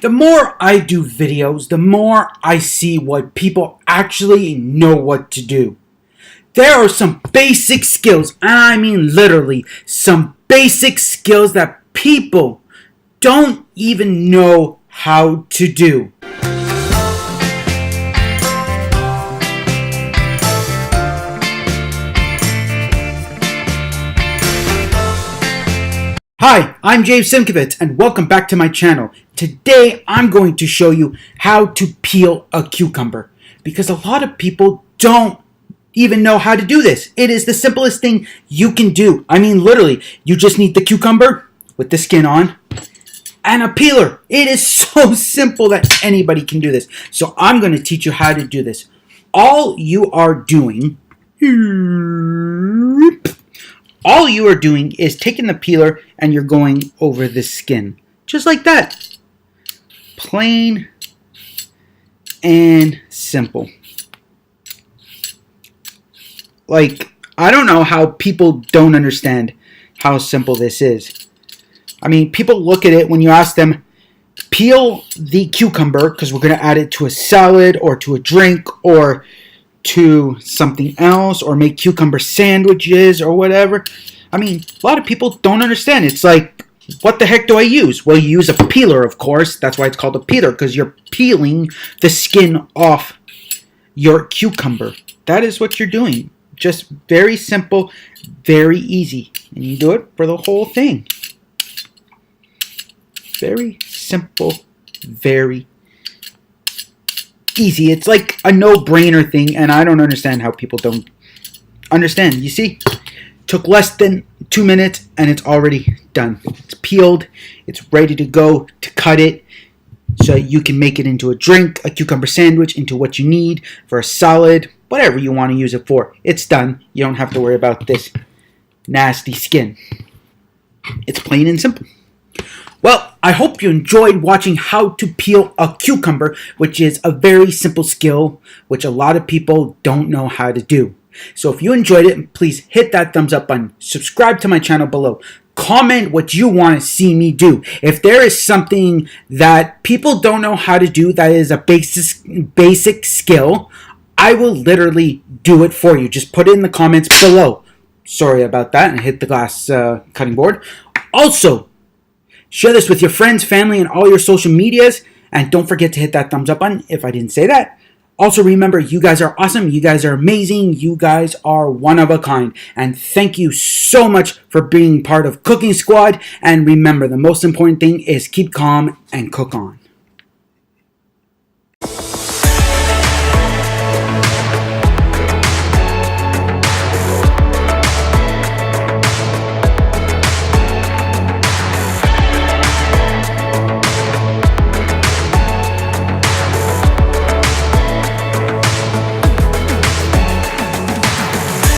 The more I do videos, the more I see what people actually know what to do. There are some basic skills, and I mean literally, some basic skills that people don't even know how to do. Hi, I'm James Simkovitz, and welcome back to my channel. Today, I'm going to show you how to peel a cucumber, because a lot of people don't even know how to do this. It is the simplest thing you can do. I mean, literally, you just need the cucumber with the skin on and a peeler. It is so simple that anybody can do this. So I'm going to teach you how to do this. All you are doing is taking the peeler and you're going over the skin. Just like that. Plain and simple. Like, I don't know how people don't understand how simple this is. I mean, people look at it when you ask them, peel the cucumber because we're going to add it to a salad or to a drink or to something else, or make cucumber sandwiches or whatever. I mean, a lot of people don't understand. It's like, what the heck do I use? Well, you use a peeler, of course. That's why it's called a peeler, because you're peeling the skin off your cucumber. That is what you're doing. Just very simple, very easy. And you do it for the whole thing. Very simple, very easy. It's like a no-brainer thing, and I don't understand how people don't understand. You see, took less than 2 minutes and it's already done. It's peeled, it's ready to go to cut it so you can make it into a drink, a cucumber sandwich, into what you need for a salad, whatever you want to use it for. It's done. You don't have to worry about this nasty skin. It's plain and simple. Well, I hope you enjoyed watching how to peel a cucumber, which is a very simple skill which a lot of people don't know how to do. So if you enjoyed it, please hit that thumbs up button. Subscribe to my channel below. Comment what you want to see me do. If there is something that people don't know how to do that is a basic skill, I will literally do it for you. Just put it in the comments below. Sorry about that, and hit the glass cutting board. Also, share this with your friends, family, and all your social medias. And don't forget to hit that thumbs up button if I didn't say that. Also, remember, you guys are awesome. You guys are amazing. You guys are one of a kind. And thank you so much for being part of Cooking Squad. And remember, the most important thing is keep calm and cook on.